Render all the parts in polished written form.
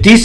30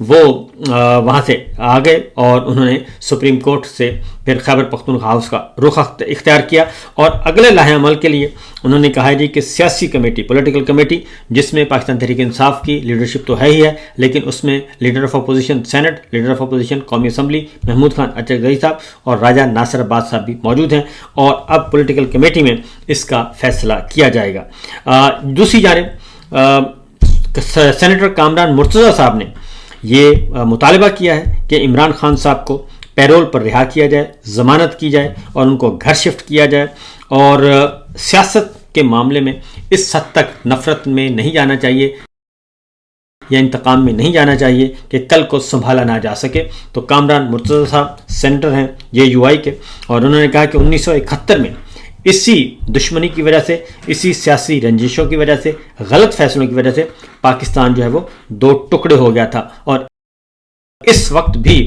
وہ وہاں سے آ گئے اور انہوں نے سپریم کورٹ سے پھر خیبر پختونخوا ہاؤس کا رخ اختیار کیا، اور اگلے لاہے عمل کے لیے انہوں نے کہا جی کہ سیاسی کمیٹی، پولیٹیکل کمیٹی، جس میں پاکستان تحریک انصاف کی لیڈرشپ تو ہے ہی ہے، لیکن اس میں leader of opposition senate, leader of opposition قومی اسمبلی محمود خان اچکزئی صاحب اور راجہ ناصر عباس صاحب بھی موجود ہیں، اور اب پولیٹیکل کمیٹی میں اس کا فیصلہ کیا جائے گا۔ دوسری جانب سینیٹر کامران مرتضیٰ صاحب نے یہ مطالبہ کیا ہے کہ عمران خان صاحب کو پیرول پر رہا کیا جائے، ضمانت کی جائے اور ان کو گھر شفٹ کیا جائے، اور سیاست کے معاملے میں اس حد تک نفرت میں نہیں جانا چاہیے یا انتقام میں نہیں جانا چاہیے کہ کل کو سنبھالا نہ جا سکے۔ تو کامران مرتضیٰ صاحب سینیٹر ہیں JUI کے، اور انہوں نے کہا کہ 1971 میں اسی دشمنی کی وجہ سے، اسی سیاسی رنجشوں کی وجہ سے، غلط فیصلوں کی وجہ سے پاکستان جو ہے وہ دو ٹکڑے ہو گیا تھا، اور اس وقت بھی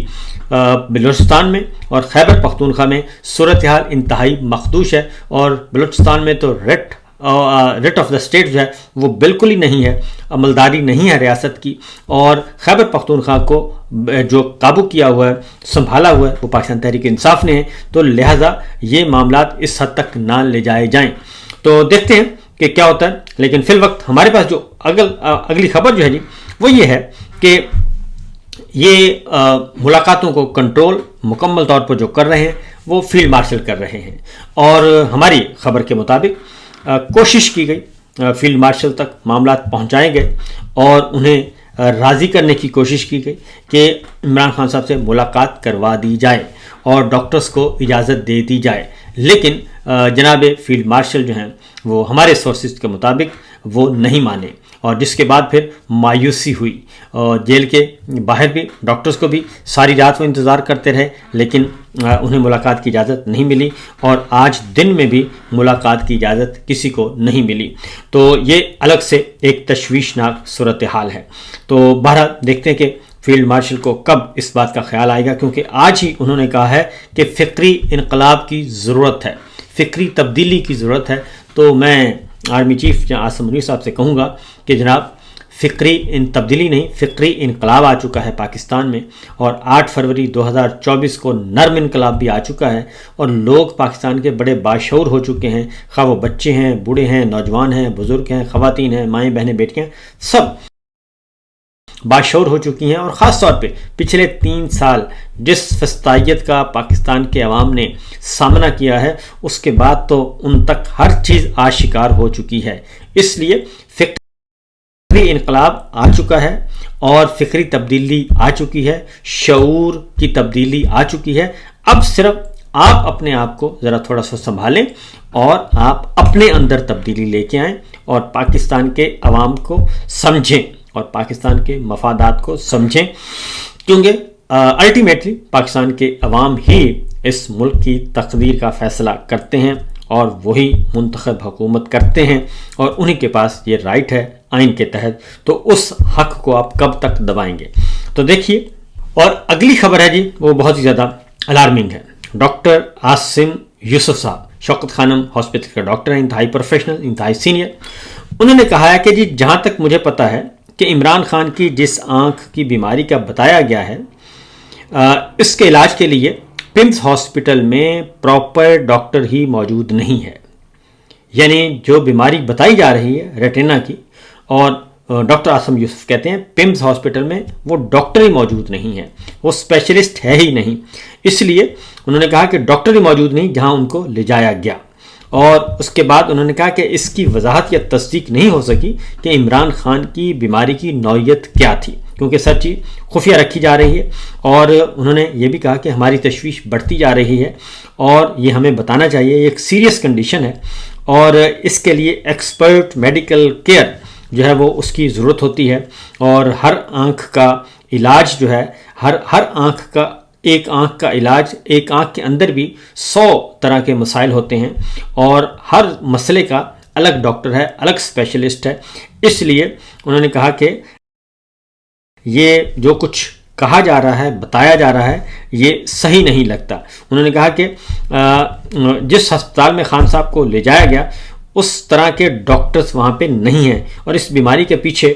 بلوچستان میں اور خیبر پختونخوا میں صورتحال انتہائی مخدوش ہے، اور بلوچستان میں تو ریٹ آف دا اسٹیٹ جو ہے وہ بالکل ہی نہیں ہے، عملداری نہیں ہے ریاست کی، اور خیبر پختونخوا کو جو قابو کیا ہوا ہے، سنبھالا ہوا ہے، وہ پاکستان تحریک انصاف نے ہے، تو لہٰذا یہ معاملات اس حد تک نہ لے جائے جائیں۔ تو دیکھتے ہیں کہ کیا ہوتا ہے، لیکن فی الوقت ہمارے پاس جو اگلی خبر جو ہے جی وہ یہ ہے کہ یہ ملاقاتوں کو کنٹرول مکمل طور پر جو کر رہے ہیں وہ فیلڈ مارشل کر رہے ہیں، اور ہماری خبر کے مطابق کوشش کی گئی فیلڈ مارشل تک معاملات پہنچائے گئے، اور انہیں راضی کرنے کی کوشش کی گئی کہ عمران خان صاحب سے ملاقات کروا دی جائے اور ڈاکٹرز کو اجازت دے دی جائے، لیکن جناب فیلڈ مارشل جو ہیں وہ ہمارے سورسز کے مطابق وہ نہیں مانے، اور جس کے بعد پھر مایوسی ہوئی، اور جیل کے باہر بھی ڈاکٹرز کو بھی ساری رات وہ انتظار کرتے رہے، لیکن انہیں ملاقات کی اجازت نہیں ملی، اور آج دن میں بھی ملاقات کی اجازت کسی کو نہیں ملی۔ تو یہ الگ سے ایک تشویشناک صورتحال ہے۔ تو بہرحال دیکھتے ہیں کہ فیلڈ مارشل کو کب اس بات کا خیال آئے گا، کیونکہ آج ہی انہوں نے کہا ہے کہ فکری انقلاب کی ضرورت ہے، فکری تبدیلی کی ضرورت ہے۔ تو میں آرمی چیف عاصم منیر صاحب سے کہوں گا کہ جناب فکری تبدیلی نہیں، فکری انقلاب آ چکا ہے پاکستان میں، اور 8 فروری 2024 کو نرم انقلاب بھی آ چکا ہے، اور لوگ پاکستان کے بڑے باشعور ہو چکے ہیں، خواہ وہ بچے ہیں، بوڑھے ہیں، نوجوان ہیں، بزرگ ہیں، خواتین ہیں، مائیں بہنیں بیٹیاں، سب باشعور ہو چکی ہیں، اور خاص طور پہ پچھلے 3 سال جس فسطائیت کا پاکستان کے عوام نے سامنا کیا ہے، اس کے بعد تو ان تک ہر چیز آشکار ہو چکی ہے۔ اس لیے فکری انقلاب آ چکا ہے، اور فکری تبدیلی آ چکی ہے، شعور کی تبدیلی آ چکی ہے۔ اب صرف آپ اپنے آپ کو ذرا تھوڑا سا سنبھالیں، اور آپ اپنے اندر تبدیلی لے کے آئیں، اور پاکستان کے عوام کو سمجھیں، اور پاکستان کے مفادات کو سمجھیں، کیونکہ الٹیمیٹلی پاکستان کے عوام ہی اس ملک کی تقدیر کا فیصلہ کرتے ہیں، اور وہی منتخب حکومت کرتے ہیں، اور انہی کے پاس یہ رائٹ ہے آئین کے تحت۔ تو اس حق کو آپ کب تک دبائیں گے؟ تو دیکھیے، اور اگلی خبر ہے جی وہ بہت ہی زیادہ الارمنگ ہے۔ ڈاکٹر عاصم یوسف صاحب شوکت خانم ہاسپٹل کے ڈاکٹر ہیں، انتہائی پروفیشنل، انتہائی سینئر۔ انہوں نے کہا ہے کہ جی جہاں تک مجھے پتہ ہے کہ عمران خان کی جس آنکھ کی بیماری کا بتایا گیا ہے، اس کے علاج کے لیے پمس ہاسپٹل میں پراپر ڈاکٹر ہی موجود نہیں ہے، یعنی جو بیماری بتائی جا رہی ہے ریٹینا کی، اور ڈاکٹر عاصم یوسف کہتے ہیں پمس ہاسپٹل میں وہ ڈاکٹر ہی موجود نہیں ہے، وہ اسپیشلسٹ ہے ہی نہیں، اس لیے انہوں نے کہا کہ ڈاکٹر ہی موجود نہیں جہاں ان کو لے جایا گیا۔ اور اس کے بعد انہوں نے کہا کہ اس کی وضاحت یا تصدیق نہیں ہو سکی کہ عمران خان کی بیماری کی نوعیت کیا تھی، کیونکہ سر چیز خفیہ رکھی جا رہی ہے، اور انہوں نے یہ بھی کہا کہ ہماری تشویش بڑھتی جا رہی ہے، اور یہ ہمیں بتانا چاہیے، یہ ایک سیریس کنڈیشن ہے، اور اس کے لیے ایکسپرٹ میڈیکل کیئر جو ہے وہ اس کی ضرورت ہوتی ہے، اور ہر آنکھ کا علاج جو ہے، ہر آنکھ کا ایک آنکھ کا علاج، ایک آنکھ کے اندر بھی 100 طرح کے مسائل ہوتے ہیں، اور ہر مسئلے کا الگ ڈاکٹر ہے، الگ اسپیشلسٹ ہے۔ اس لیے انہوں نے کہا کہ یہ جو کچھ کہا جا رہا ہے، بتایا جا رہا ہے، یہ صحیح نہیں لگتا۔ انہوں نے کہا کہ جس ہسپتال میں خان صاحب کو لے جایا گیا، اس طرح کے ڈاکٹرز وہاں پہ نہیں ہیں، اور اس بیماری کے پیچھے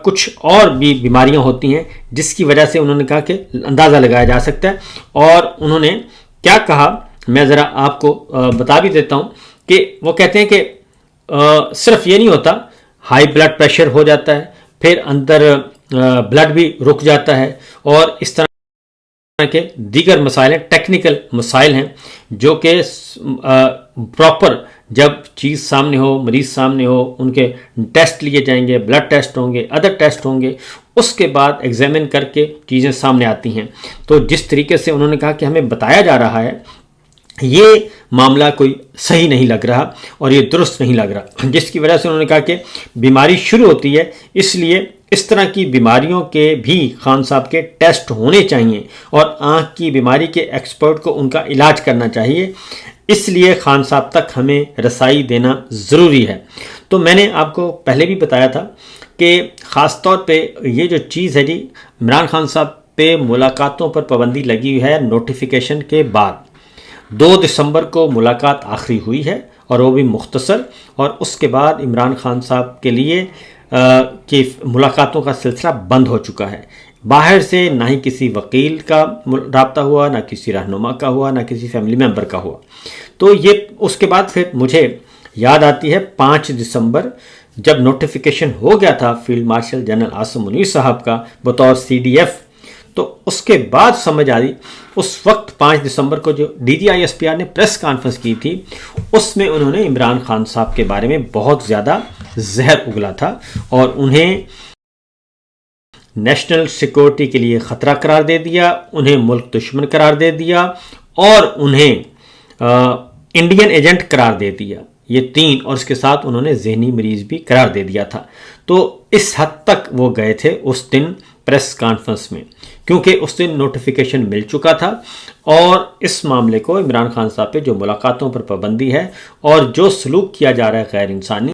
کچھ اور بھی بیماریاں ہوتی ہیں جس کی وجہ سے انہوں نے کہا کہ اندازہ لگایا جا سکتا ہے. اور انہوں نے کیا کہا میں ذرا آپ کو بتا بھی دیتا ہوں کہ وہ کہتے ہیں کہ صرف یہ نہیں ہوتا، ہائی بلڈ پریشر ہو جاتا ہے، پھر اندر بلڈ بھی رک جاتا ہے، اور اس طرح کے دیگر مسائل ہیں، ٹیکنیکل مسائل ہیں جو کہ پراپر جب چیز سامنے ہو، مریض سامنے ہو، ان کے ٹیسٹ لیے جائیں گے، بلڈ ٹیسٹ ہوں گے، ادر ٹیسٹ ہوں گے، اس کے بعد ایگزامن کر کے چیزیں سامنے آتی ہیں. تو جس طریقے سے انہوں نے کہا کہ ہمیں بتایا جا رہا ہے یہ معاملہ کوئی صحیح نہیں لگ رہا اور یہ درست نہیں لگ رہا، جس کی وجہ سے انہوں نے کہا کہ بیماری شروع ہوتی ہے، اس لیے اس طرح کی بیماریوں کے بھی خان صاحب کے ٹیسٹ ہونے چاہیے اور آنکھ کی بیماری کے ایکسپرٹ کو ان کا علاج کرنا چاہیے. اس لیے خان صاحب تک ہمیں رسائی دینا ضروری ہے. تو میں نے آپ کو پہلے بھی بتایا تھا کہ خاص طور پہ یہ جو چیز ہے جی، عمران خان صاحب پہ ملاقاتوں پر پابندی لگی ہوئی ہے نوٹیفیکیشن کے بعد. 2 دسمبر کو ملاقات آخری ہوئی ہے اور وہ بھی مختصر، اور اس کے بعد عمران خان صاحب کے لیے کہ ملاقاتوں کا سلسلہ بند ہو چکا ہے. باہر سے نہ ہی کسی وکیل کا رابطہ ہوا، نہ کسی رہنما کا ہوا، نہ کسی فیملی ممبر کا ہوا. تو یہ اس کے بعد پھر مجھے یاد آتی ہے 5 دسمبر جب نوٹیفیکیشن ہو گیا تھا field marshal general Asim Munir صاحب کا بطور CDF، تو اس کے بعد سمجھ آئی اس وقت 5 دسمبر کو جو DGI SPR نے پریس کانفرنس کی تھی، اس میں انہوں نے عمران خان صاحب کے بارے میں بہت زیادہ زہر اگلا تھا اور انہیں نیشنل سیکورٹی کے لیے خطرہ قرار دے دیا، انہیں ملک دشمن قرار دے دیا اور انہیں انڈین ایجنٹ قرار دے دیا. یہ 3، اور اس کے ساتھ انہوں نے ذہنی مریض بھی قرار دے دیا تھا. تو اس حد تک وہ گئے تھے اس دن پریس کانفرنس میں، کیونکہ اس دن نوٹیفیکیشن مل چکا تھا اور اس معاملے کو عمران خان صاحب پہ جو ملاقاتوں پر پابندی ہے اور جو سلوک کیا جا رہا ہے غیر انسانی،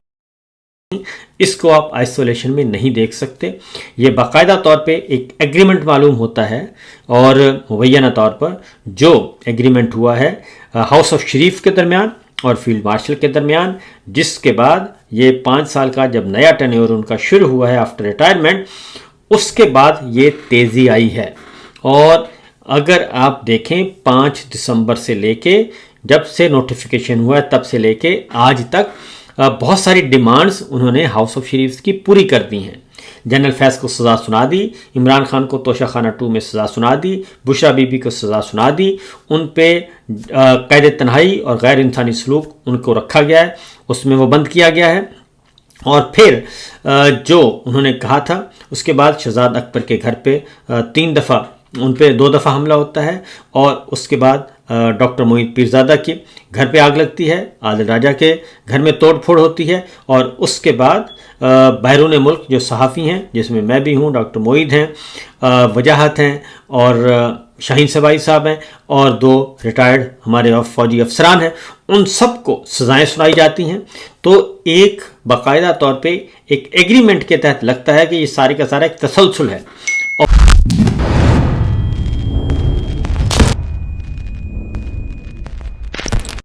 اس کو آپ آئسولیشن میں نہیں دیکھ سکتے. یہ باقاعدہ طور پہ ایک ایگریمنٹ معلوم ہوتا ہے، اور مبینہ طور پر جو ایگریمنٹ ہوا ہے ہاؤس آف شریف کے درمیان اور فیلڈ مارشل کے درمیان، جس کے بعد یہ 5 سال کا جب نیا ٹینیور ان کا شروع ہوا ہے آفٹر ریٹائرمنٹ، اس کے بعد یہ تیزی آئی ہے. اور اگر آپ دیکھیں 5 دسمبر سے لے کے جب سے نوٹیفیکیشن ہوا ہے تب سے لے کے آج تک بہت ساری ڈیمانڈز انہوں نے ہاؤس آف شریف کی پوری کر دی ہیں. جنرل فیض کو سزا سنا دی، عمران خان کو توشہ خانہ 2 میں سزا سنا دی، بشرا بی بی کو سزا سنا دی، ان پہ قید تنہائی اور غیر انسانی سلوک ان کو رکھا گیا ہے، اس میں وہ بند کیا گیا ہے. اور پھر جو انہوں نے کہا تھا اس کے بعد شہزاد اکبر کے گھر پہ 3 دفعہ، ان پہ 2 دفعہ حملہ ہوتا ہے، اور اس کے بعد ڈاکٹر معید پیرزادہ کے گھر پہ آگ لگتی ہے، عادل راجہ کے گھر میں توڑ پھوڑ ہوتی ہے، اور اس کے بعد بیرون ملک جو صحافی ہیں جس میں میں بھی ہوں، ڈاکٹر معید ہیں، وجاہت ہیں، اور شاہین سبائی صاحب ہیں، اور 2 ریٹائرڈ ہمارے فوجی افسران ہیں، ان سب کو سزائیں سنائی جاتی ہیں. تو ایک باقاعدہ طور پہ ایک ایگریمنٹ کے تحت لگتا ہے کہ یہ سارے کا سارا ایک تسلسل ہے. اور